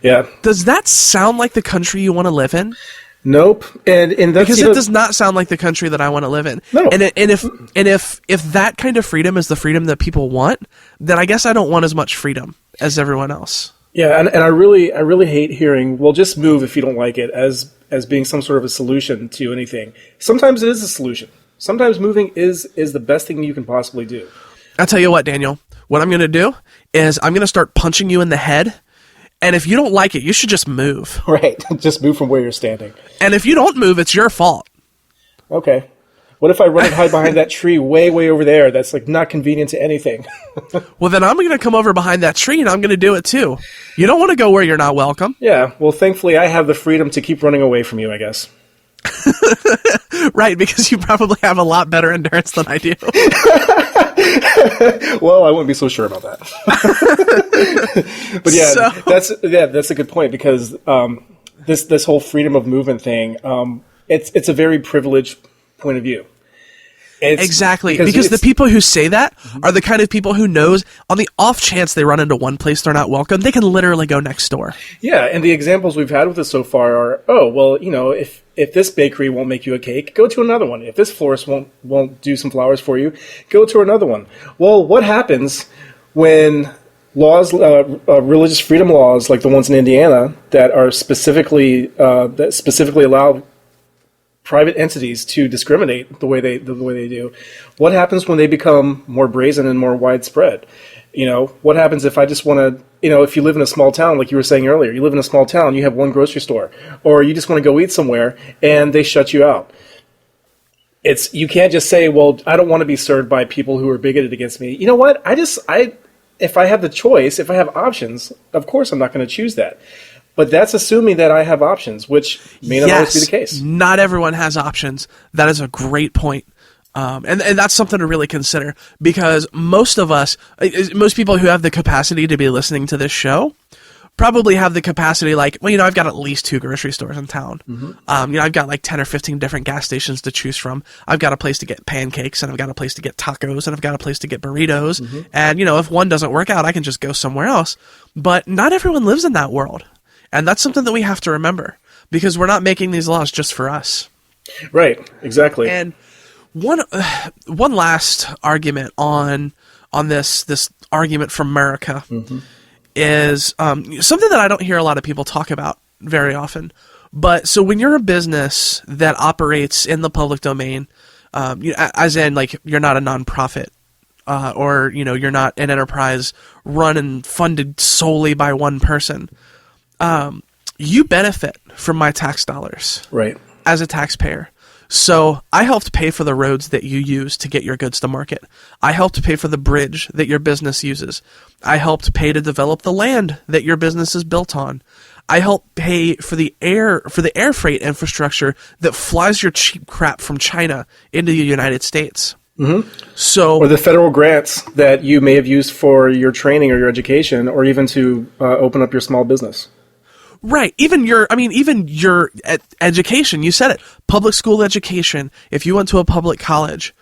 [SPEAKER 2] Yeah.
[SPEAKER 1] Does that sound like the country you want to live in?
[SPEAKER 2] Nope. And that's,
[SPEAKER 1] because it does not sound like the country that I want to live in.
[SPEAKER 2] No.
[SPEAKER 1] And if that kind of freedom is the freedom that people want, then I guess I don't want as much freedom as everyone else.
[SPEAKER 2] Yeah, and I really hate hearing, well, just move if you don't like it, as being some sort of a solution to anything. Sometimes it is a solution. Sometimes moving is the best thing you can possibly do.
[SPEAKER 1] I'll tell you what, Daniel. What I'm going to do is I'm going to start punching you in the head. And if you don't like it, you should just move.
[SPEAKER 2] Right. Just move from where you're standing.
[SPEAKER 1] And if you don't move, it's your fault.
[SPEAKER 2] Okay. What if I run and hide behind that tree way over there that's like not convenient to anything?
[SPEAKER 1] Well, then I'm going to come over behind that tree and I'm going to do it too. You don't want to go where you're not welcome.
[SPEAKER 2] Yeah. Well, thankfully I have the freedom to keep running away from you, I guess.
[SPEAKER 1] Right, because you probably have a lot better endurance than I do.
[SPEAKER 2] Well, I wouldn't be so sure about that. But yeah, that's a good point, because this whole freedom of movement thing, it's a very privileged point of view.
[SPEAKER 1] Exactly, because the people who say that are the kind of people who knows on the off chance they run into one place they're not welcome, they can literally go next door.
[SPEAKER 2] Yeah, and the examples we've had with this so far are, oh, well, you know, if this bakery won't make you a cake, go to another one. If this florist won't do some flowers for you, go to another one. Well, what happens when laws, religious freedom laws like the ones in Indiana that are specifically allow private entities to discriminate the way they do? What happens when they become more brazen and more widespread? You know, what happens if I just want to, you know, if you live in a small town, like you were saying earlier, you live in a small town, you have one grocery store, or you just want to go eat somewhere and they shut you out. You can't just say, well, I don't want to be served by people who are bigoted against me. You know what? If I have the choice, if I have options, of course I'm not going to choose that. But that's assuming that I have options, which may not always be the case.
[SPEAKER 1] Not everyone has options. That is a great point. And that's something to really consider, because most people who have the capacity to be listening to this show probably have the capacity, like, well, you know, I've got at least 2 grocery stores in town. Mm-hmm. You know, I've got like 10 or 15 different gas stations to choose from. I've got a place to get pancakes, and I've got a place to get tacos, and I've got a place to get burritos. Mm-hmm. And, you know, if one doesn't work out, I can just go somewhere else. But not everyone lives in that world. And that's something that we have to remember, because we're not making these laws just for us.
[SPEAKER 2] Right, exactly.
[SPEAKER 1] And one last argument on this argument from America is something that I don't hear a lot of people talk about very often. But so when you're a business that operates in the public domain, as in, like, you're not a nonprofit, or, you know, you're not an enterprise run and funded solely by one person, you benefit from my tax dollars,
[SPEAKER 2] right,
[SPEAKER 1] as a taxpayer. So I helped pay for the roads that you use to get your goods to market. I helped pay for the bridge that your business uses. I helped pay to develop the land that your business is built on. I helped pay for the air freight infrastructure that flies your cheap crap from China into the United States. Mm-hmm.
[SPEAKER 2] Or the federal grants that you may have used for your training or your education, or even to open up your small business.
[SPEAKER 1] Right. Even your education, you said it, public school education, if you went to a public college,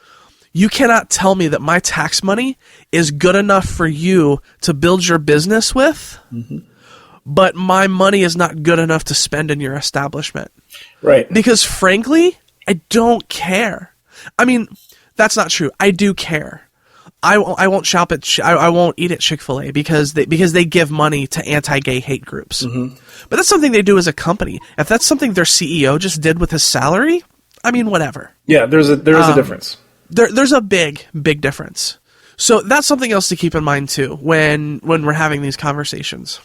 [SPEAKER 1] you cannot tell me that my tax money is good enough for you to build your business with, but my money is not good enough to spend in your establishment.
[SPEAKER 2] Right.
[SPEAKER 1] Because frankly, I don't care. I mean, that's not true. I do care. I won't shop at I won't eat at Chick-fil-A because they give money to anti-gay hate groups. Mm-hmm. But that's something they do as a company. If that's something their CEO just did with his salary, I mean, whatever.
[SPEAKER 2] Yeah, there is a difference.
[SPEAKER 1] There's a big difference. So that's something else to keep in mind too when we're having these conversations.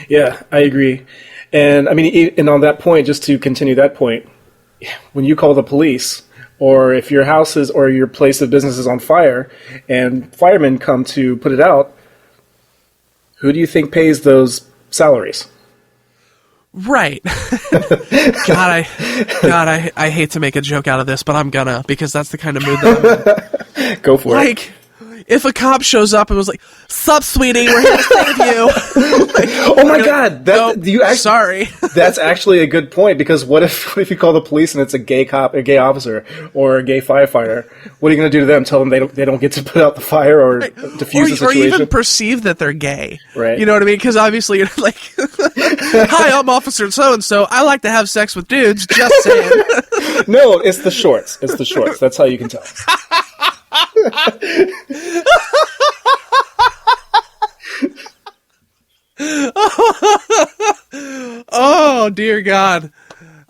[SPEAKER 2] Yeah, I agree. And I mean, and on that point, just to continue that point, when you call the police, or if your house is, or your place of business is on fire and firemen come to put it out, who do you think pays those salaries?
[SPEAKER 1] Right. God, I hate to make a joke out of this, but I'm gonna, because that's the kind of mood that I'm in.
[SPEAKER 2] Go for it.
[SPEAKER 1] Like, if a cop shows up and was like, "Sup, sweetie, we're here to save you." Like,
[SPEAKER 2] oh my God!
[SPEAKER 1] Sorry.
[SPEAKER 2] That's actually a good point, because what if you call the police and it's a gay cop, a gay officer, or a gay firefighter? What are you going to do to them? Tell them they don't get to put out the fire or defuse the situation,
[SPEAKER 1] or even perceive that they're gay,
[SPEAKER 2] right?
[SPEAKER 1] You know what I mean? Because obviously you're like, "Hi, I'm Officer So and So. I like to have sex with dudes." Just saying.
[SPEAKER 2] No, it's the shorts. It's the shorts. That's how you can tell.
[SPEAKER 1] Oh dear God.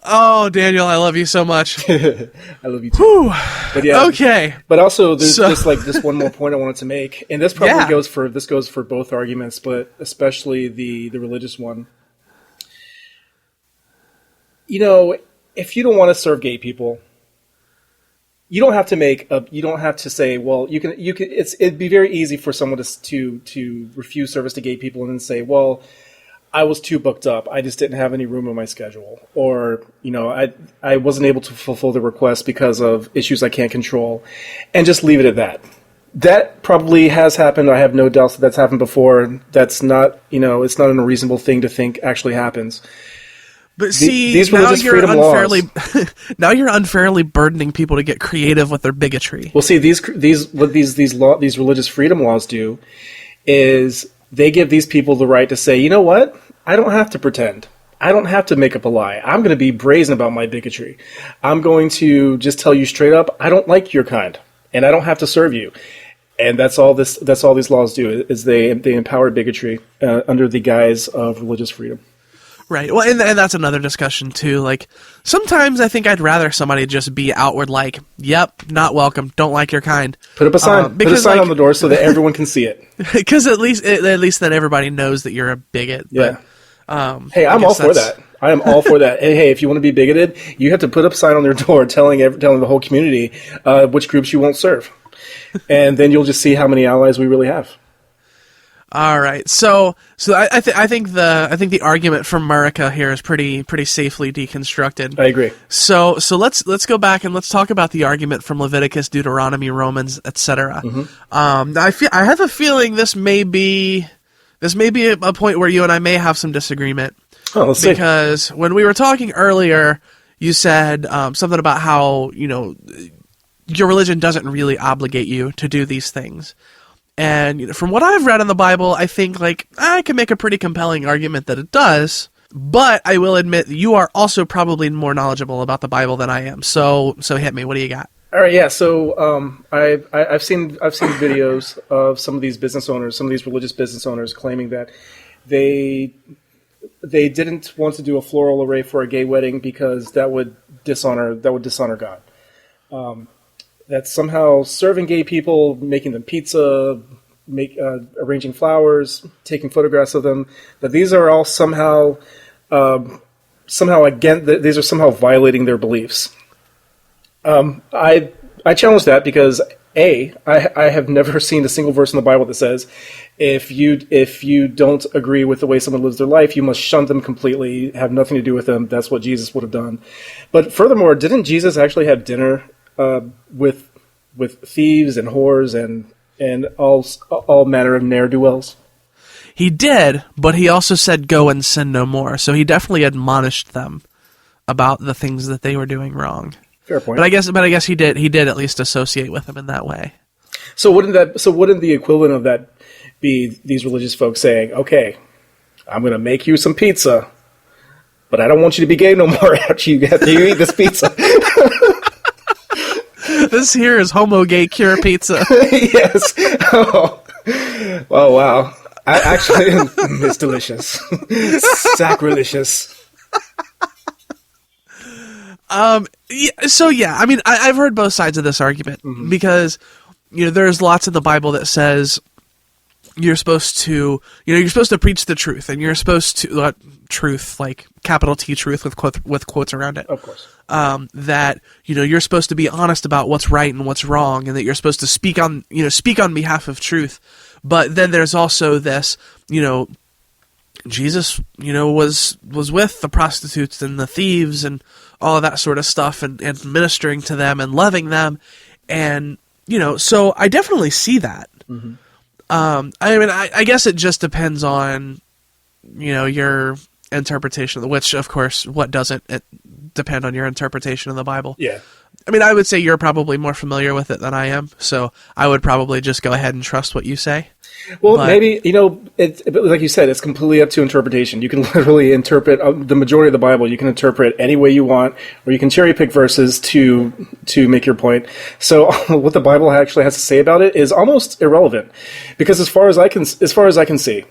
[SPEAKER 1] Oh, Daniel, I love you so much.
[SPEAKER 2] I love you too.
[SPEAKER 1] Whew.
[SPEAKER 2] But yeah,
[SPEAKER 1] okay.
[SPEAKER 2] But also, there's just like this one more point I wanted to make, and this probably
[SPEAKER 1] Yeah.
[SPEAKER 2] goes for both arguments, but especially the religious one. You know, if you don't want to serve gay people, you don't have to say, well, you can. It'd be very easy for someone to refuse service to gay people and then say, well, I was too booked up. I just didn't have any room in my schedule, or I wasn't able to fulfill the request because of issues I can't control, and just leave it at that. That probably has happened. I have no doubts that that's happened before. That's not, it's not an unreasonable thing to think actually happens.
[SPEAKER 1] But see,
[SPEAKER 2] these religious freedom laws.
[SPEAKER 1] Now you're unfairly burdening people to get creative with their bigotry.
[SPEAKER 2] Well, see, what these religious freedom laws do is they give these people the right to say, you know what? I don't have to pretend. I don't have to make up a lie. I'm going to be brazen about my bigotry. I'm going to just tell you straight up, I don't like your kind, and I don't have to serve you. And that's all these laws do, is they empower bigotry under the guise of religious freedom.
[SPEAKER 1] Right. Well, and that's another discussion too. Like, sometimes I think I'd rather somebody just be outward like, "Yep, not welcome. Don't like your kind."
[SPEAKER 2] Put up a sign. Put a sign on the door so that everyone can see it.
[SPEAKER 1] Because at least then everybody knows that you're a bigot.
[SPEAKER 2] Yeah.
[SPEAKER 1] But,
[SPEAKER 2] hey, I'm all for that. I am all for that. Hey, if you want to be bigoted, you have to put up a sign on your door telling the whole community which groups you won't serve, and then you'll just see how many allies we really have.
[SPEAKER 1] All right, so I think the argument from Murica here is pretty safely deconstructed.
[SPEAKER 2] I agree.
[SPEAKER 1] So let's go back and let's talk about the argument from Leviticus, Deuteronomy, Romans, etc.
[SPEAKER 2] Mm-hmm.
[SPEAKER 1] I have a feeling this may be a point where you and I may have some disagreement.
[SPEAKER 2] Oh, let's see.
[SPEAKER 1] Because when we were talking earlier, you said something about how your religion doesn't really obligate you to do these things. And from what I've read in the Bible, I think I can make a pretty compelling argument that it does. But I will admit you are also probably more knowledgeable about the Bible than I am. So hit me. What do you got?
[SPEAKER 2] All right, yeah. So I've seen videos of some of these business owners, some of these religious business owners, claiming that they didn't want to do a floral array for a gay wedding because that would dishonor God. That somehow serving gay people, making them pizza, arranging flowers, taking photographs of them, that these are all somehow these are somehow violating their beliefs. I challenge that because I have never seen a single verse in the Bible that says if you don't agree with the way someone lives their life, you must shun them completely, have nothing to do with them. That's what Jesus would have done. But furthermore, didn't Jesus actually have dinner with thieves and whores and all manner of ne'er-do-wells?
[SPEAKER 1] He did, but he also said, "Go and sin no more." So he definitely admonished them about the things that they were doing wrong.
[SPEAKER 2] Fair point.
[SPEAKER 1] But I guess he did at least associate with them in that way.
[SPEAKER 2] So wouldn't the equivalent of that be these religious folks saying, "Okay, I'm going to make you some pizza, but I don't want you to be gay no more after you eat this pizza."
[SPEAKER 1] This here is homo gay cure pizza.
[SPEAKER 2] Yes. Oh wow. It's delicious. Sacrilegious.
[SPEAKER 1] Yeah. I mean, I've heard both sides of this argument because there's lots in the Bible that says you're supposed to preach the truth, and you're supposed to truth, like capital T truth with quotes around it.
[SPEAKER 2] Of course.
[SPEAKER 1] That you're supposed to be honest about what's right and what's wrong, and that you're supposed to speak on behalf of truth. But then there's also this Jesus, was with the prostitutes and the thieves and all of that sort of stuff, and ministering to them and loving them. And, so I definitely see that. Mm-hmm. I guess it just depends on, your interpretation, which, of course, what doesn't it depend on your interpretation of the Bible?
[SPEAKER 2] Yeah.
[SPEAKER 1] I would say you're probably more familiar with it than I am, so I would probably just go ahead and trust what you say.
[SPEAKER 2] Well, maybe, like you said, it's completely up to interpretation. You can literally interpret the majority of the Bible. You can interpret any way you want, or you can cherry pick verses to make your point. So what the Bible actually has to say about it is almost irrelevant, because as far as I can see,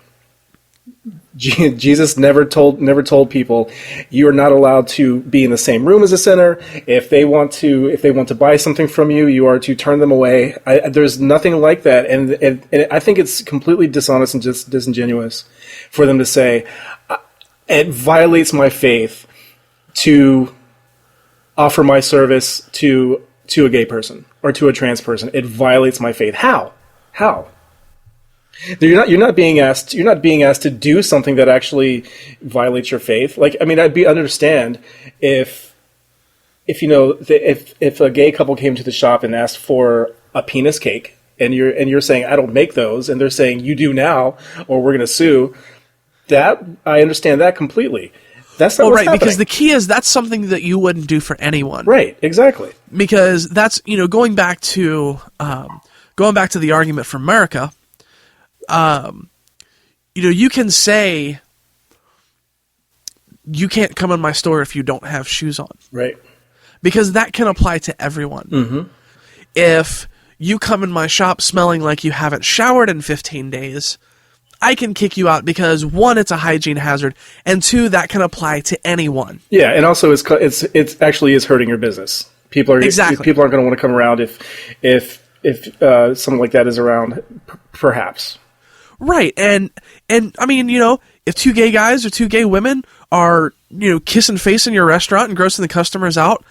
[SPEAKER 2] Jesus never told people you are not allowed to be in the same room as a sinner. If they want to buy something from you, you are to turn them away. There's nothing like that, and I think it's completely dishonest and just disingenuous for them to say it violates my faith to offer my service to a gay person or to a trans person. It violates my faith. How? You're not being asked to do something that actually violates your faith. I'd understand if a gay couple came to the shop and asked for a penis cake, and you're saying I don't make those, and they're saying you do now, or we're going to sue. That I understand that completely. That's not what's happening.
[SPEAKER 1] Because the key is that's something that you wouldn't do for anyone.
[SPEAKER 2] Right, exactly.
[SPEAKER 1] Because that's going back to the argument for America. You can say you can't come in my store if you don't have shoes on.
[SPEAKER 2] Right.
[SPEAKER 1] Because that can apply to everyone. Mm-hmm. If you come in my shop smelling like you haven't showered in 15 days, I can kick you out because, one, it's a hygiene hazard, and two, that can apply to anyone.
[SPEAKER 2] Yeah, and also it's actually is hurting your business. People aren't going to want to come around if something like that is around, perhaps.
[SPEAKER 1] Right, and if two gay guys or two gay women are, kissing face in your restaurant and grossing the customers out,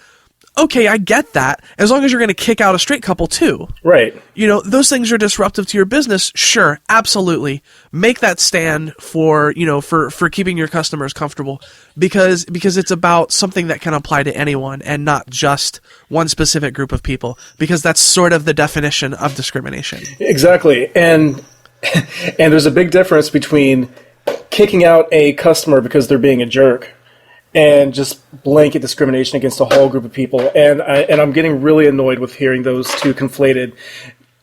[SPEAKER 1] okay, I get that, as long as you're going to kick out a straight couple too.
[SPEAKER 2] Right.
[SPEAKER 1] Those things are disruptive to your business, sure, absolutely. Make that stand for keeping your customers comfortable, because it's about something that can apply to anyone and not just one specific group of people, because that's sort of the definition of discrimination.
[SPEAKER 2] Exactly, and there's a big difference between kicking out a customer because they're being a jerk and just blanket discrimination against a whole group of people. And I'm getting really annoyed with hearing those two conflated,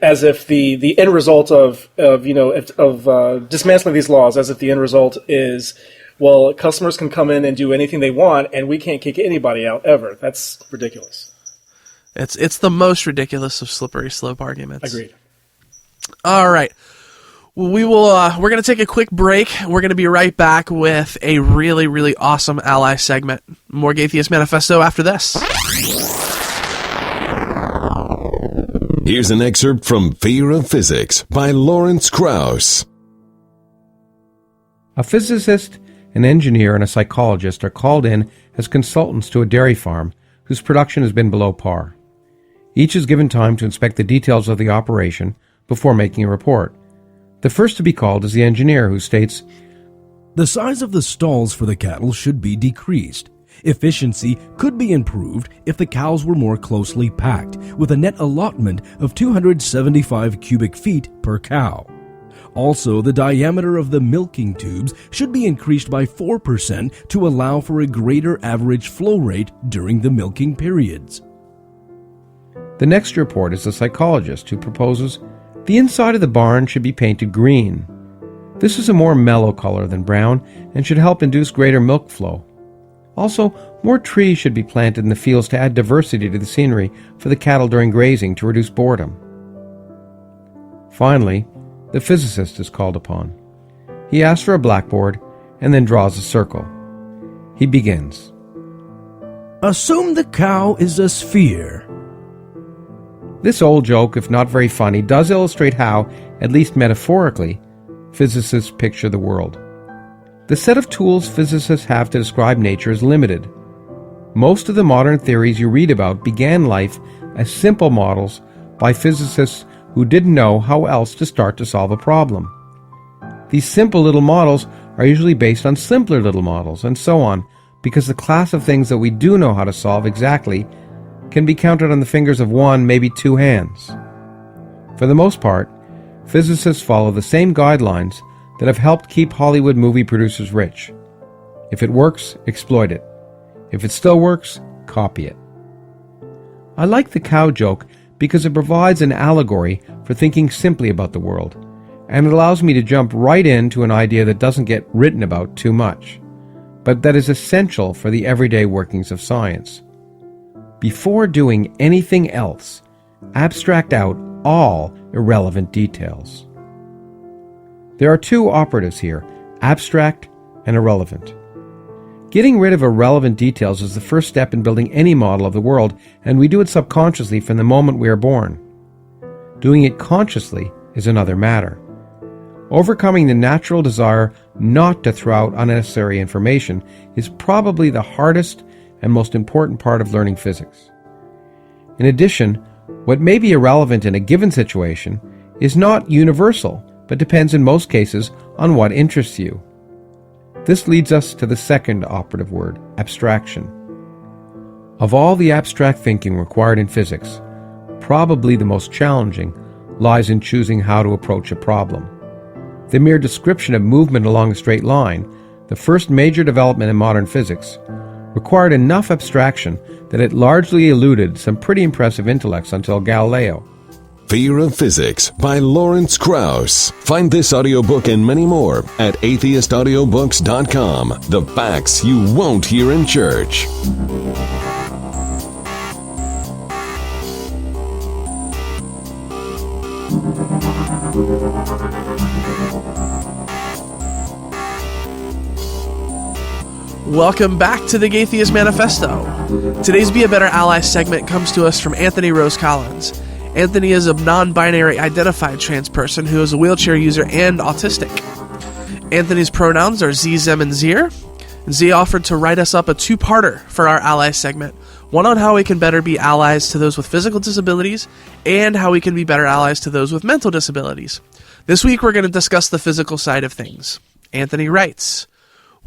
[SPEAKER 2] as if the end result of dismantling these laws, as if the end result is, well, customers can come in and do anything they want, and we can't kick anybody out ever. That's ridiculous.
[SPEAKER 1] It's the most ridiculous of slippery slope arguments.
[SPEAKER 2] Agreed.
[SPEAKER 1] All right. We're going to take a quick break. We're going to be right back with a really, really awesome ally segment. More Gaytheist Manifesto after this.
[SPEAKER 7] Here's an excerpt from Fear of Physics by Lawrence Krauss.
[SPEAKER 8] A physicist, an engineer, and a psychologist are called in as consultants to a dairy farm whose production has been below par. Each is given time to inspect the details of the operation before making a report. The first to be called is the engineer, who states,
[SPEAKER 9] "The size of the stalls for the cattle should be decreased. Efficiency could be improved if the cows were more closely packed, with a net allotment of 275 cubic feet per cow. Also, the diameter of the milking tubes should be increased by 4% to allow for a greater average flow rate during the milking periods."
[SPEAKER 8] The next report is the psychologist, who proposes the inside of the barn should be painted green. This is a more mellow color than brown and should help induce greater milk flow. Also, more trees should be planted in the fields to add diversity to the scenery for the cattle during grazing to reduce boredom. Finally, the physicist is called upon. He asks for a blackboard and then draws a circle. He begins.
[SPEAKER 9] "Assume the cow is a sphere."
[SPEAKER 8] This old joke, if not very funny, does illustrate how, at least metaphorically, physicists picture the world. The set of tools physicists have to describe nature is limited. Most of the modern theories you read about began life as simple models by physicists who didn't know how else to start to solve a problem. These simple little models are usually based on simpler little models, and so on, because the class of things that we do know how to solve exactly can be counted on the fingers of one, maybe two hands. For the most part, physicists follow the same guidelines that have helped keep Hollywood movie producers rich. If it works, exploit it. If it still works, copy it. I like the cow joke because it provides an allegory for thinking simply about the world, and it allows me to jump right into an idea that doesn't get written about too much, but that is essential for the everyday workings of science. Before doing anything else, abstract out all irrelevant details. There are two operatives here, abstract and irrelevant. Getting rid of irrelevant details is the first step in building any model of the world, and we do it subconsciously from the moment we are born. Doing it consciously is another matter. Overcoming the natural desire not to throw out unnecessary information is probably the hardest and most important part of learning physics. In addition, what may be irrelevant in a given situation is not universal, but depends in most cases on what interests you. This leads us to the second operative word, abstraction. Of all the abstract thinking required in physics, probably the most challenging lies in choosing how to approach a problem. The mere description of movement along a straight line, the first major development in modern physics, required enough abstraction that it largely eluded some pretty impressive intellects until Galileo.
[SPEAKER 7] Fear of Physics by Lawrence Krauss. Find this audiobook and many more at atheistaudiobooks.com. The facts you won't hear in church.
[SPEAKER 1] Welcome back to the Atheist Manifesto. Today's Be a Better Ally segment comes to us from Anthony Rose Collins. Anthony is a non-binary identified trans person who is a wheelchair user and autistic. Anthony's pronouns are Z, Zem, and Zir. Z offered to write us up a two-parter for our ally segment, one on how we can better be allies to those with physical disabilities and how we can be better allies to those with mental disabilities. This week we're going to discuss the physical side of things. Anthony writes,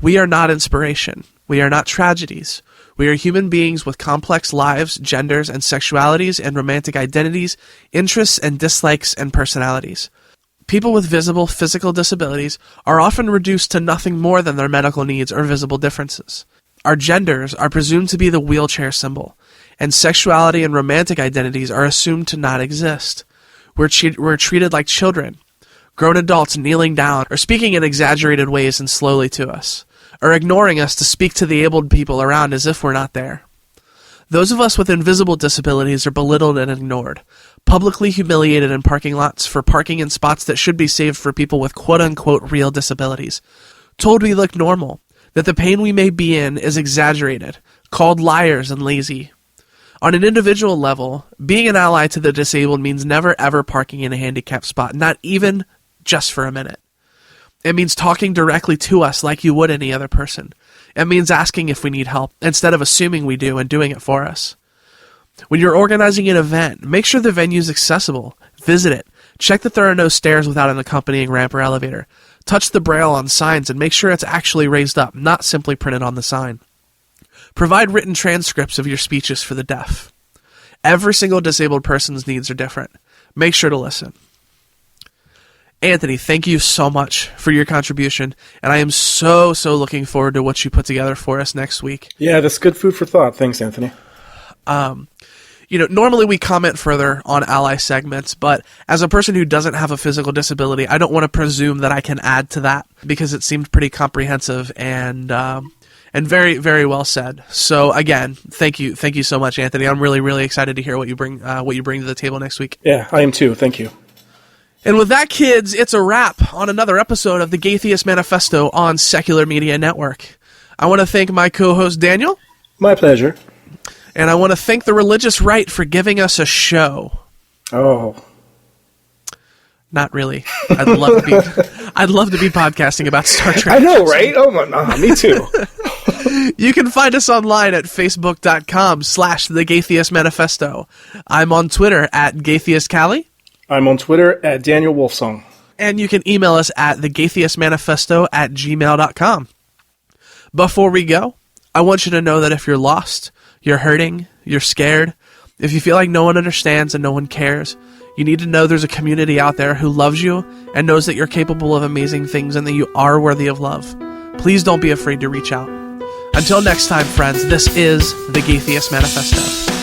[SPEAKER 1] "We are not inspiration. We are not tragedies. We are human beings with complex lives, genders, and sexualities and romantic identities, interests and dislikes and personalities. People with visible physical disabilities are often reduced to nothing more than their medical needs or visible differences. Our genders are presumed to be the wheelchair symbol, and sexuality and romantic identities are assumed to not exist. We're treated like children, grown adults kneeling down or speaking in exaggerated ways and slowly to us, or ignoring us to speak to the abled people around as if we're not there. Those of us with invisible disabilities are belittled and ignored, publicly humiliated in parking lots for parking in spots that should be saved for people with quote-unquote real disabilities, told we look normal, that the pain we may be in is exaggerated, called liars and lazy. On an individual level, being an ally to the disabled means never ever parking in a handicapped spot, not even just for a minute. It means talking directly to us like you would any other person. It means asking if we need help, instead of assuming we do and doing it for us. When you're organizing an event, make sure the venue is accessible. Visit it. Check that there are no stairs without an accompanying ramp or elevator. Touch the braille on signs and make sure it's actually raised up, not simply printed on the sign. Provide written transcripts of your speeches for the deaf. Every single disabled person's needs are different. Make sure to listen." Anthony, thank you so much for your contribution, and I am so looking forward to what you put together for us next week.
[SPEAKER 2] Yeah, that's good food for thought. Thanks, Anthony.
[SPEAKER 1] Normally we comment further on ally segments, but as a person who doesn't have a physical disability, I don't want to presume that I can add to that because it seemed pretty comprehensive and very, very well said. So again, thank you so much, Anthony. I'm really, really excited to hear what you bring to the table next week.
[SPEAKER 2] Yeah, I am too. Thank you.
[SPEAKER 1] And with that, kids, it's a wrap on another episode of the Atheist Manifesto on Secular Media Network. I want to thank my co-host, Daniel.
[SPEAKER 2] My pleasure.
[SPEAKER 1] And I want to thank the Religious Right for giving us a show.
[SPEAKER 2] Oh.
[SPEAKER 1] Not really. I'd love to be podcasting about Star Trek.
[SPEAKER 2] I know, right? Oh, my, me too.
[SPEAKER 1] You can find us online at facebook.com/The Atheist Manifesto. I'm on Twitter at GatheistCali.
[SPEAKER 2] I'm on Twitter at Daniel Wolfsong.
[SPEAKER 1] And you can email us at thegaytheistmanifesto@gmail.com. Before we go, I want you to know that if you're lost, you're hurting, you're scared, if you feel like no one understands and no one cares, you need to know there's a community out there who loves you and knows that you're capable of amazing things and that you are worthy of love. Please don't be afraid to reach out. Until next time, friends, this is the Gaytheist Manifesto.